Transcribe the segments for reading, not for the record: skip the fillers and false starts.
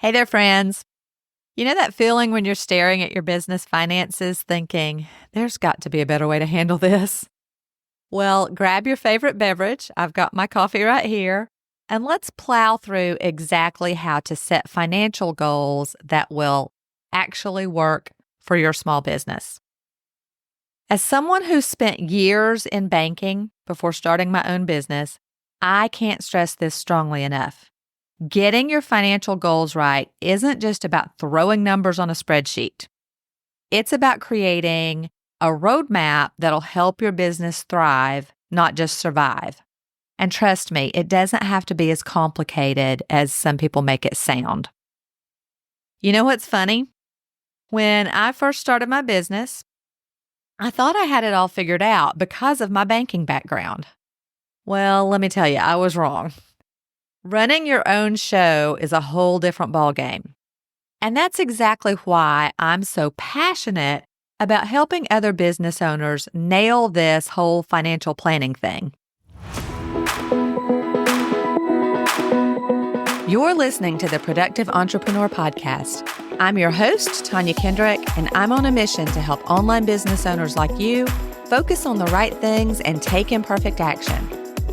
Hey there, friends. You know that feeling when you're staring at your business finances thinking, there's got to be a better way to handle this? Well, grab your favorite beverage. I've got my coffee right here. And let's plow through exactly how to set financial goals that will actually work for your small business. As someone who spent years in banking before starting my own business, I can't stress this strongly enough. Getting your financial goals right isn't just about throwing numbers on a spreadsheet. It's about creating a roadmap that'll help your business thrive, not just survive. And trust me, it doesn't have to be as complicated as some people make it sound. You know what's funny? When I first started my business, I thought I had it all figured out because of my banking background. Well, let me tell you, I was wrong. Running your own show is a whole different ballgame. And that's exactly why I'm so passionate about helping other business owners nail this whole financial planning thing. You're listening to the Productive Entrepreneur Podcast. I'm your host, Tonia Kendrick, and I'm on a mission to help online business owners like you focus on the right things and take imperfect action.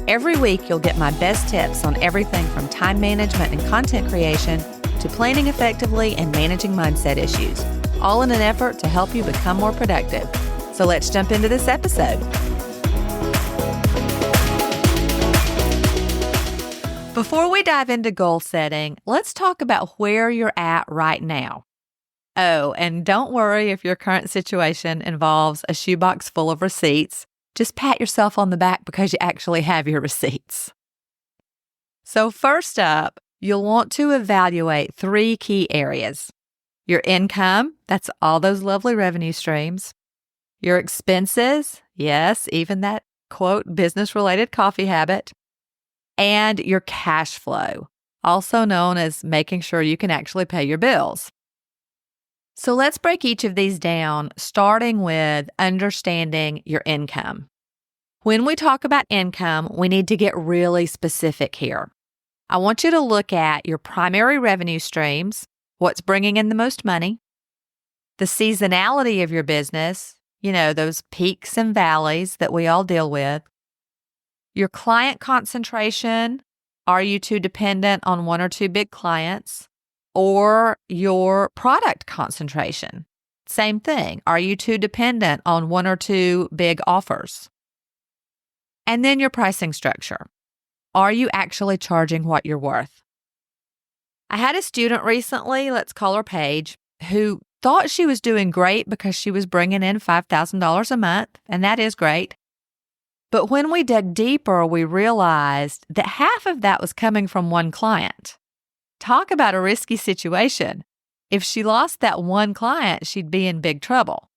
Every week, you'll get my best tips on everything from time management and content creation to planning effectively and managing mindset issues, all in an effort to help you become more productive. So let's jump into this episode. Before we dive into goal setting, let's talk about where you're at right now. Oh, and don't worry if your current situation involves a shoebox full of receipts. Just pat yourself on the back because you actually have your receipts. So first up, you'll want to evaluate 3 key areas. Your income, that's all those lovely revenue streams. Your expenses, yes, even that, quote, business-related coffee habit. And your cash flow, also known as making sure you can actually pay your bills. So let's break each of these down, starting with understanding your income. When we talk about income, we need to get really specific here. I want you to look at your primary revenue streams, what's bringing in the most money, the seasonality of your business, those peaks and valleys that we all deal with, your client concentration, are you too dependent on 1 or 2 big clients, or your product concentration. Same thing. Are you too dependent on 1 or 2 big offers? And then your pricing structure. Are you actually charging what you're worth? I had a student recently, let's call her Paige, who thought she was doing great because she was bringing in $5,000 a month, and that is great. But when we dug deeper, we realized that half of that was coming from one client. Talk about a risky situation. If she lost that one client, she'd be in big trouble.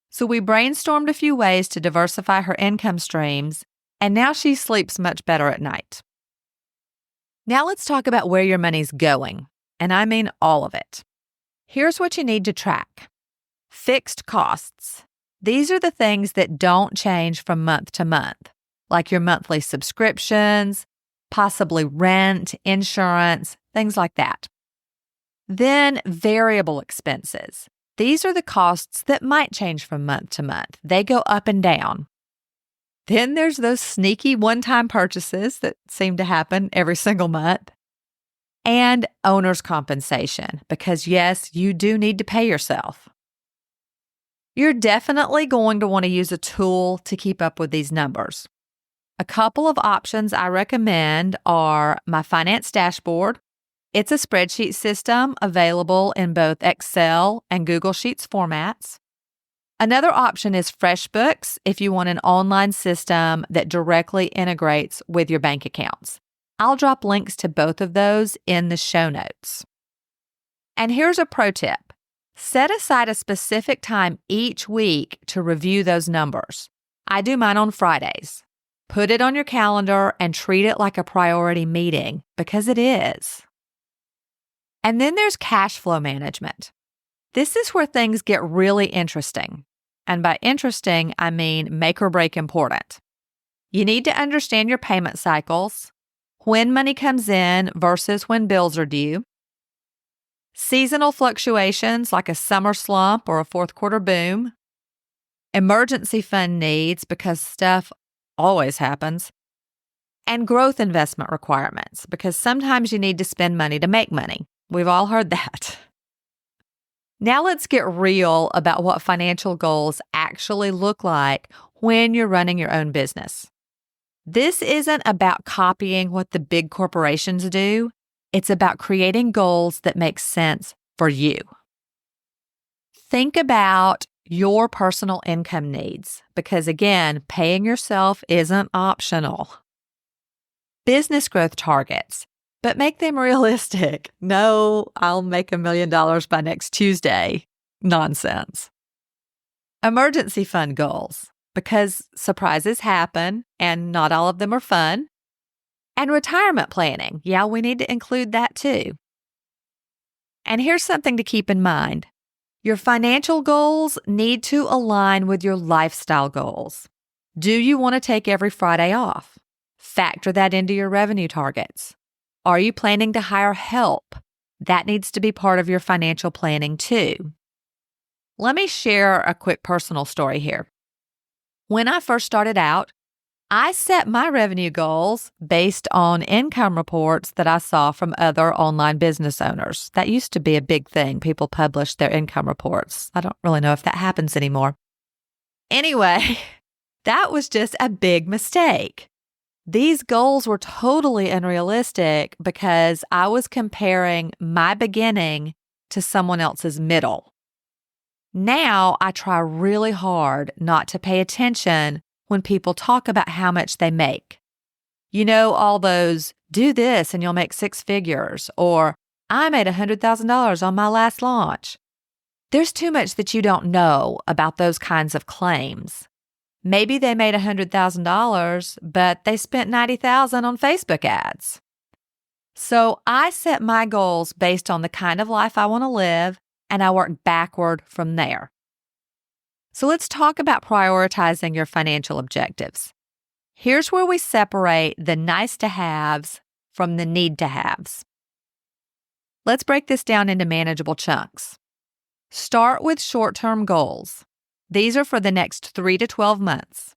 So we brainstormed a few ways to diversify her income streams, and now she sleeps much better at night. Now let's talk about where your money's going, and I mean all of it. Here's what you need to track. Fixed costs. These are the things that don't change from month to month, like your monthly subscriptions, possibly rent, insurance, things like that. Then variable expenses. These are the costs that might change from month to month. They go up and down. Then there's those sneaky one-time purchases that seem to happen every single month. And owner's compensation, because yes, you do need to pay yourself. You're definitely going to want to use a tool to keep up with these numbers. A couple of options I recommend are my finance dashboard. It's a spreadsheet system available in both Excel and Google Sheets formats. Another option is FreshBooks if you want an online system that directly integrates with your bank accounts. I'll drop links to both of those in the show notes. And here's a pro tip. Set aside a specific time each week to review those numbers. I do mine on Fridays. Put it on your calendar and treat it like a priority meeting, because it is. And then there's cash flow management. This is where things get really interesting. And by interesting, I mean make or break important. You need to understand your payment cycles, when money comes in versus when bills are due. seasonal fluctuations like a summer slump or a fourth quarter boom, emergency fund needs because stuff always happens, and growth investment requirements because sometimes you need to spend money to make money. We've all heard that. Now let's get real about what financial goals actually look like when you're running your own business. This isn't about copying what the big corporations do. It's about creating goals that make sense for you. Think about your personal income needs because, again, paying yourself isn't optional. Business growth targets, but make them realistic. No, I'll make $1 million by next Tuesday. Nonsense. Emergency fund goals, because surprises happen and not all of them are fun. And retirement planning. Yeah, we need to include that too. And here's something to keep in mind. Your financial goals need to align with your lifestyle goals. Do you want to take every Friday off? Factor that into your revenue targets. Are you planning to hire help? That needs to be part of your financial planning too. Let me share a quick personal story here. When I first started out, I set my revenue goals based on income reports that I saw from other online business owners. That used to be a big thing. People published their income reports. I don't really know if that happens anymore. Anyway, that was just a big mistake. These goals were totally unrealistic because I was comparing my beginning to someone else's middle. Now I try really hard not to pay attention when people talk about how much they make. You know, all those, do this and you'll make 6 figures, or I made $100,000 on my last launch. There's too much that you don't know about those kinds of claims. Maybe they made $100,000, but they spent $90,000 on Facebook ads. So I set my goals based on the kind of life I want to live, and I work backward from there. So let's talk about prioritizing your financial objectives. Here's where we separate the nice-to-haves from the need-to-haves. Let's break this down into manageable chunks. Start with short-term goals. These are for the next 3 to 12 months.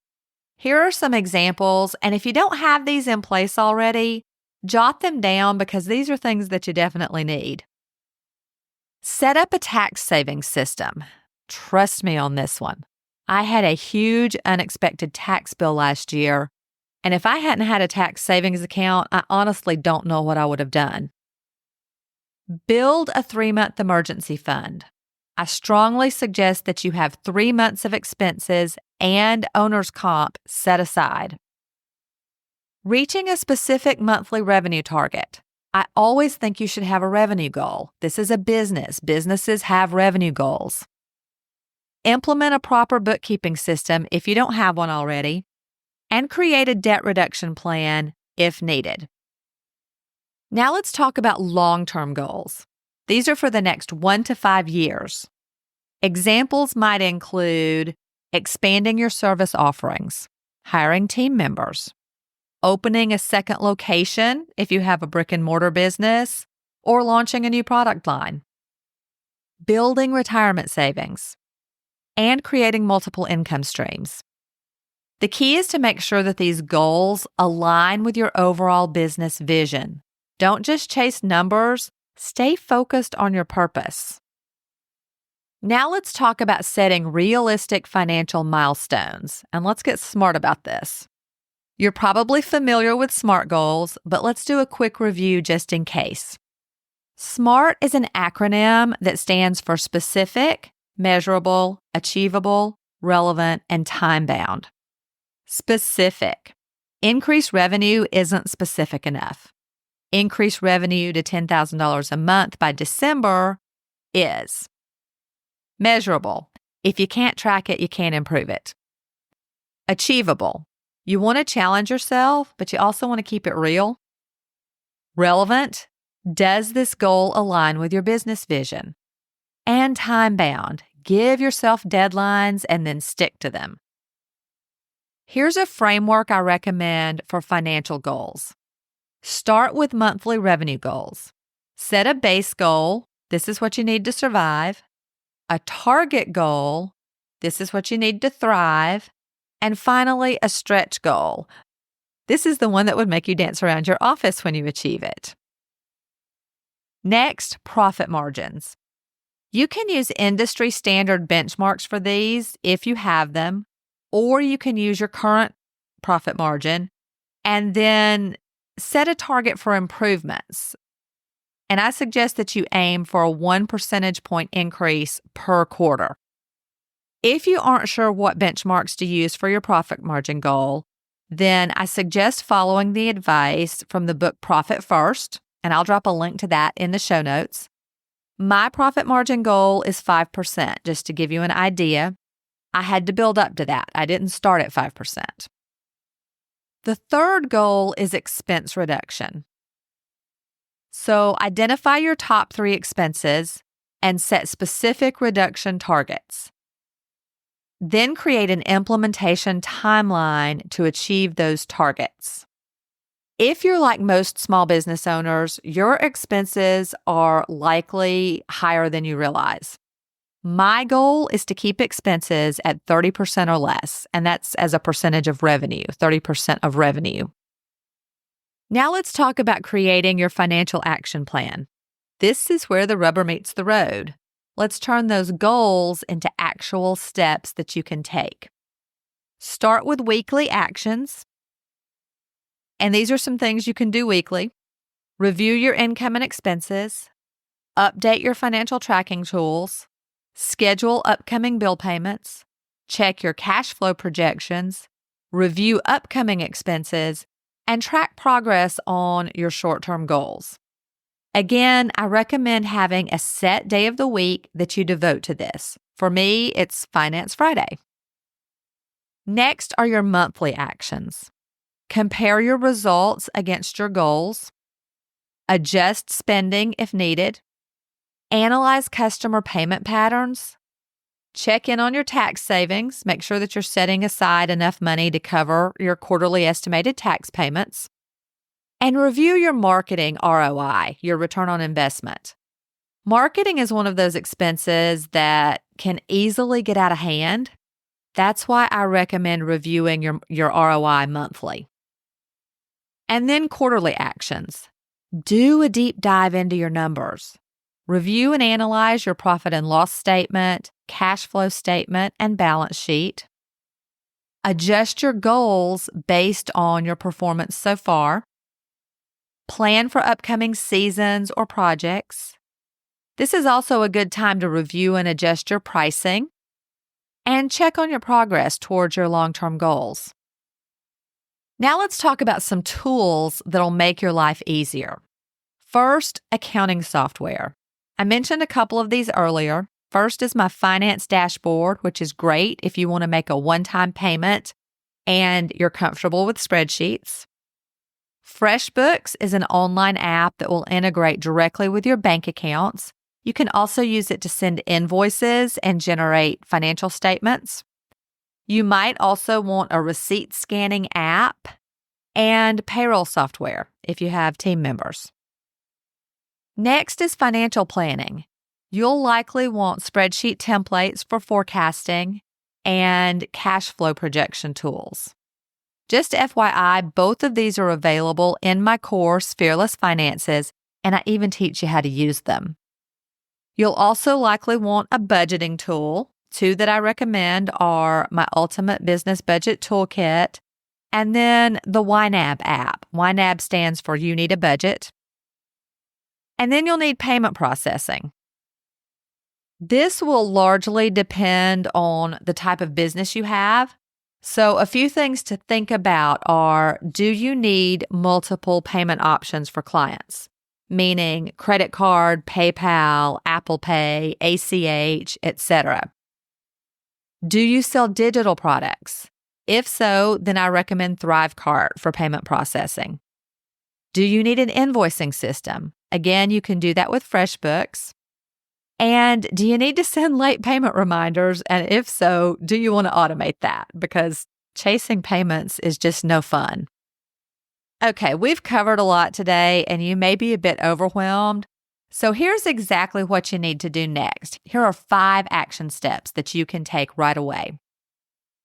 Here are some examples, and if you don't have these in place already, jot them down because these are things that you definitely need. Set up a tax savings system. Trust me on this one. I had a huge unexpected tax bill last year, and if I hadn't had a tax savings account, I honestly don't know what I would have done. Build a 3-month emergency fund. I strongly suggest that you have 3 months of expenses and owner's comp set aside. Reaching a specific monthly revenue target. I always think you should have a revenue goal. This is a business. Businesses have revenue goals. Implement a proper bookkeeping system if you don't have one already, and create a debt reduction plan if needed. Now let's talk about long-term goals. These are for the next 1 to 5 years. Examples might include expanding your service offerings, hiring team members, opening a second location if you have a brick-and-mortar business, or launching a new product line, building retirement savings, and creating multiple income streams. The key is to make sure that these goals align with your overall business vision. Don't just chase numbers, stay focused on your purpose. Now let's talk about setting realistic financial milestones, and let's get smart about this. You're probably familiar with SMART goals, but let's do a quick review just in case. SMART is an acronym that stands for specific, measurable, achievable, relevant, and time-bound. Specific. Increased revenue isn't specific enough. Increased revenue to $10,000 a month by December is. Measurable. If you can't track it, you can't improve it. Achievable. You want to challenge yourself, but you also want to keep it real. Relevant. Does this goal align with your business vision? And time-bound. Give yourself deadlines and then stick to them. Here's a framework I recommend for financial goals. Start with monthly revenue goals. Set a base goal, This is what you need to survive. A target goal. This is what you need to thrive. And finally, a stretch goal. This is the one that would make you dance around your office when you achieve it. Next, profit margins. You can use industry standard benchmarks for these if you have them, or you can use your current profit margin and then set a target for improvements. And I suggest that you aim for a 1 percentage point increase per quarter. If you aren't sure what benchmarks to use for your profit margin goal, then I suggest following the advice from the book Profit First, and I'll drop a link to that in the show notes. My profit margin goal is 5%, just to give you an idea. I had to build up to that. I didn't start at 5%. The third goal is expense reduction. So identify your top 3 expenses and set specific reduction targets. Then create an implementation timeline to achieve those targets. If you're like most small business owners, your expenses are likely higher than you realize. My goal is to keep expenses at 30% or less, and that's as a percentage of revenue, 30% of revenue. Now let's talk about creating your financial action plan. This is where the rubber meets the road. Let's turn those goals into actual steps that you can take. Start with weekly actions. And these are some things you can do weekly. Review your income and expenses. Update your financial tracking tools. Schedule upcoming bill payments. Check your cash flow projections. Review upcoming expenses. And track progress on your short-term goals. Again, I recommend having a set day of the week that you devote to this. For me, it's Finance Friday. Next are your monthly actions. Compare your results against your goals. Adjust spending if needed. Analyze customer payment patterns. Check in on your tax savings. Make sure that you're setting aside enough money to cover your quarterly estimated tax payments. And review your marketing ROI, your return on investment. Marketing is one of those expenses that can easily get out of hand. That's why I recommend reviewing your ROI monthly. And then quarterly actions. Do a deep dive into your numbers. Review and analyze your profit and loss statement, cash flow statement, and balance sheet. Adjust your goals based on your performance so far. Plan for upcoming seasons or projects. This is also a good time to review and adjust your pricing. And check on your progress towards your long-term goals. Now let's talk about some tools that'll make your life easier. First, accounting software. I mentioned a couple of these earlier. First is my finance dashboard, which is great if you want to make a one-time payment and you're comfortable with spreadsheets. FreshBooks is an online app that will integrate directly with your bank accounts. You can also use it to send invoices and generate financial statements. You might also want a receipt scanning app and payroll software if you have team members. Next is financial planning. You'll likely want spreadsheet templates for forecasting and cash flow projection tools. Just FYI, both of these are available in my course, Fearless Finances, and I even teach you how to use them. You'll also likely want a budgeting tool. Two that I recommend are my Ultimate Business Budget Toolkit and then the YNAB app. YNAB stands for You Need a Budget. And then you'll need payment processing. This will largely depend on the type of business you have. So a few things to think about are, do you need multiple payment options for clients? Meaning credit card, PayPal, Apple Pay, ACH, etc. Do you sell digital products? If so, then I recommend ThriveCart for payment processing. Do you need an invoicing system? Again, you can do that with FreshBooks. And do you need to send late payment reminders? And if so, do you want to automate that? Because chasing payments is just no fun. Okay, we've covered a lot today, and you may be a bit overwhelmed. So here's exactly what you need to do next. Here are 5 action steps that you can take right away.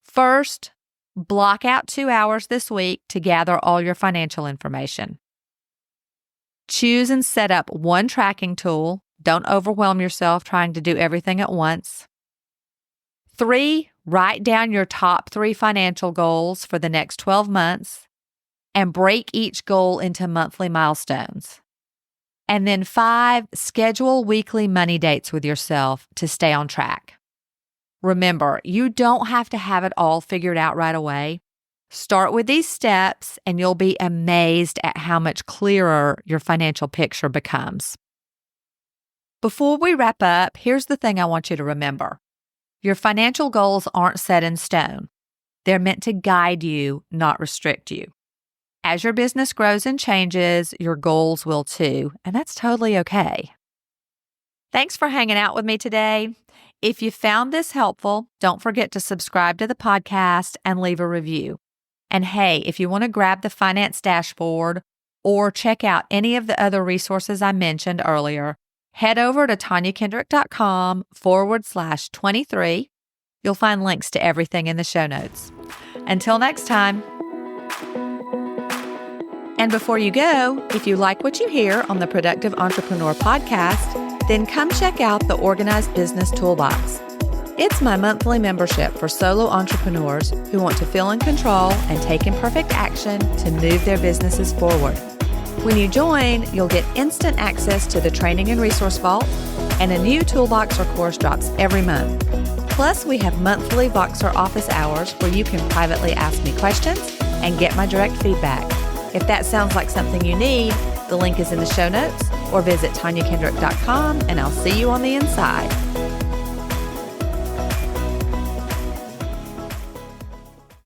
First, block out 2 hours this week to gather all your financial information. Choose and set up one tracking tool. Don't overwhelm yourself trying to do everything at once. 3, write down your top 3 financial goals for the next 12 months and break each goal into monthly milestones. And then 5, schedule weekly money dates with yourself to stay on track. Remember, you don't have to have it all figured out right away. Start with these steps and you'll be amazed at how much clearer your financial picture becomes. Before we wrap up, here's the thing I want you to remember. Your financial goals aren't set in stone. They're meant to guide you, not restrict you. As your business grows and changes, your goals will too, and that's totally okay. Thanks for hanging out with me today. If you found this helpful, don't forget to subscribe to the podcast and leave a review. And hey, if you want to grab the finance dashboard or check out any of the other resources I mentioned earlier, head over to toniakendrick.com/23. You'll find links to everything in the show notes. Until next time. And before you go, if you like what you hear on the Productive Entrepreneur podcast, then come check out the Organized Business Toolbox. It's my monthly membership for solo entrepreneurs who want to feel in control and take imperfect action to move their businesses forward. When you join, you'll get instant access to the Training and Resource Vault, and a new toolbox or course drops every month. Plus, we have monthly Voxer office hours where you can privately ask me questions and get my direct feedback. If that sounds like something you need, the link is in the show notes, or visit toniakendrick.com and I'll see you on the inside.